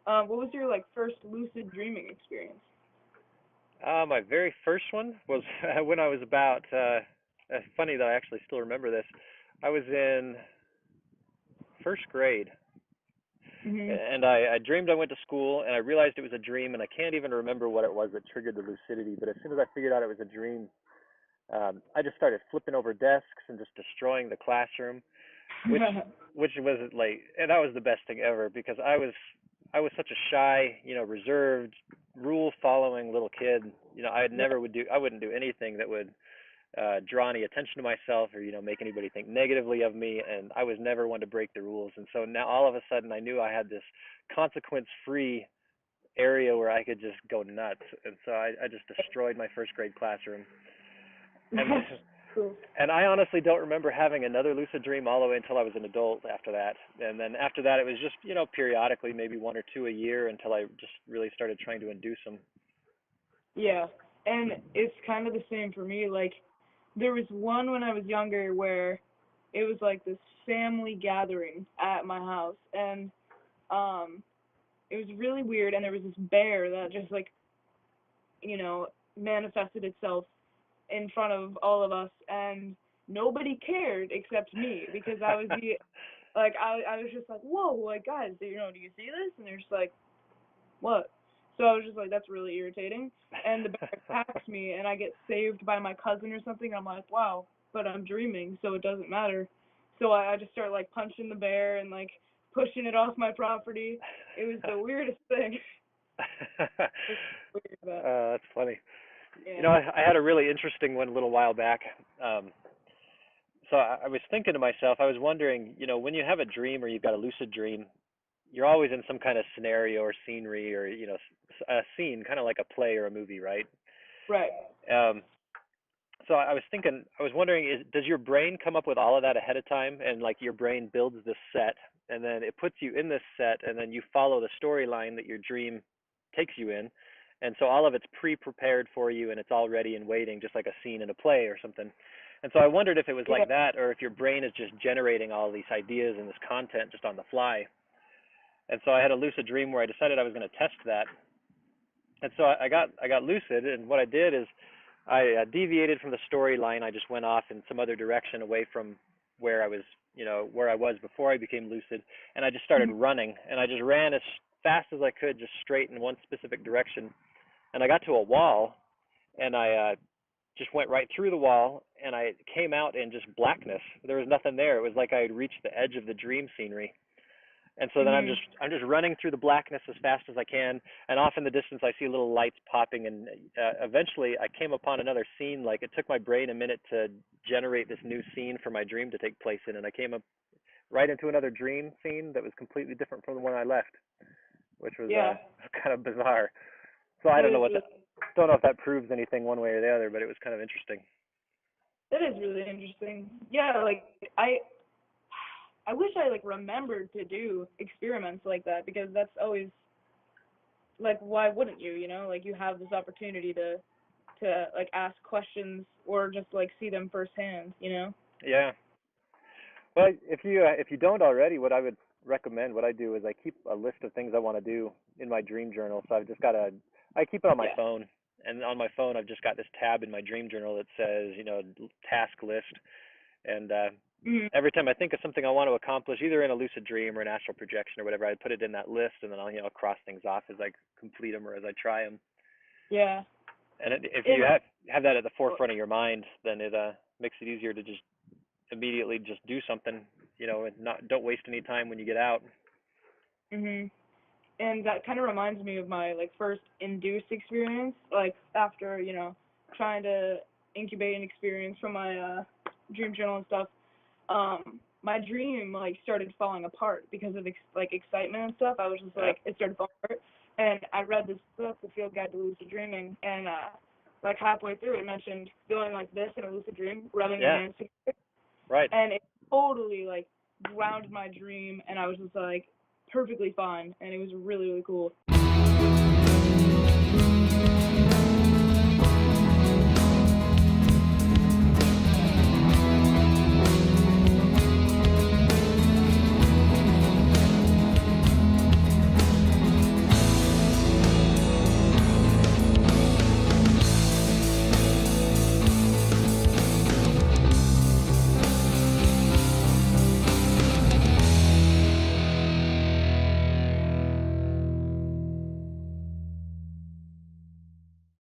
What was your like first lucid dreaming experience? My very first one was when I was about. Funny that I actually still remember this. I was in first grade, Mhm. and I dreamed I went to school, and I realized it was a dream, and I can't even remember what it was that triggered the lucidity. But as soon as I figured out it was a dream, I just started flipping over desks and just destroying the classroom, which which was like, and that was the best thing ever because I was such a shy, reserved, rule following little kid. I wouldn't do anything that would draw any attention to myself or make anybody think negatively of me, and I was never one to break the rules. And so now all of a sudden I knew I had this consequence free area where I could just go nuts, and so I just destroyed my first grade classroom. and Cool. and I honestly don't remember having another lucid dream all the way until I was an adult after that. And then after that, it was just, periodically, maybe one or two a year until I just really started trying to induce them. Yeah, and it's kind of the same for me. Like, there was one when I was younger where it was like this family gathering at my house, and um, it was really weird. And there was this bear that just like you know manifested itself in front of all of us, and nobody cared except me because I was the like I was just like, whoa, like guys, do you see this? And they're just like, what? So I was just like, that's really irritating. And the bear attacks me, and I get saved by my cousin or something. I'm like, wow, but I'm dreaming, so it doesn't matter. So I just start like punching the bear and like pushing it off my property. It was the weirdest thing. It was weird, but That's funny. yeah, I had a really interesting one a little while back. Um, so I was thinking to myself, I was wondering, when you have a dream or you've got a lucid dream, you're always in some kind of scenario or scenery or, a scene, kind of like a play or a movie, right? right. Um, so I was thinking, I was wondering, does your brain come up with all of that ahead of time, and like your brain builds this set, and then it puts you in this set, and then you follow the storyline that your dream takes you in, and so all of it's pre-prepared for you, and it's all ready and waiting, just like a scene in a play or something. And so I wondered if it was Yeah, like that, or if your brain is just generating all these ideas and this content just on the fly. And so I had a lucid dream where I decided I was going to test that, and so I got lucid, and what I did is I deviated from the storyline. I just went off in some other direction away from where I was, where I was before I became lucid, and I just started mhm, running, and I just ran as fast as I could, just straight in one specific direction, and I got to a wall, and I just went right through the wall, and I came out in just blackness. There was nothing there. It was like I had reached the edge of the dream scenery. And so then I'm mhm, just I'm just running through the blackness as fast as I can, and off in the distance I see little lights popping, and eventually I came upon another scene. Like, it took my brain a minute to generate this new scene for my dream to take place in, and I came up right into another dream scene that was completely different from the one I left, which was yeah. kind of bizarre. So I That don't know is what really that don't know if that proves anything one way or the other, but it was kind of interesting. that is really interesting. Yeah, like I wish I like remembered to do experiments like that because that's always like why wouldn't you, like you have this opportunity to like ask questions or just like see them firsthand. Yeah. Well, if you don't already, what I would recommend, what I do is I keep a list of things I want to do in my dream journal. So I've just got I keep it on my Yeah. phone, and on my phone I've just got this tab in my dream journal that says, task list, and Mhm. every time I think of something I want to accomplish, either in a lucid dream or an astral projection or whatever, I put it in that list, and then I'll cross things off as I complete them or as I try them. Yeah. And if you And have that at the forefront of your mind, then it makes it easier to just immediately just do something, and not don't waste any time when you get out. mhm. And that kind of reminds me of my like first induced experience, like after trying to incubate an experience from my dream journal and stuff. My dream like started falling apart because of like excitement and stuff. I was just Yeah, like it started falling apart, and I read this book, The Field Guide to Lucid Dreaming, and like halfway through it mentioned going like this in a lucid dream, rubbing your yeah, hands together, right. and it totally like grounded my dream, and I was just like perfectly fine, and it was really really cool.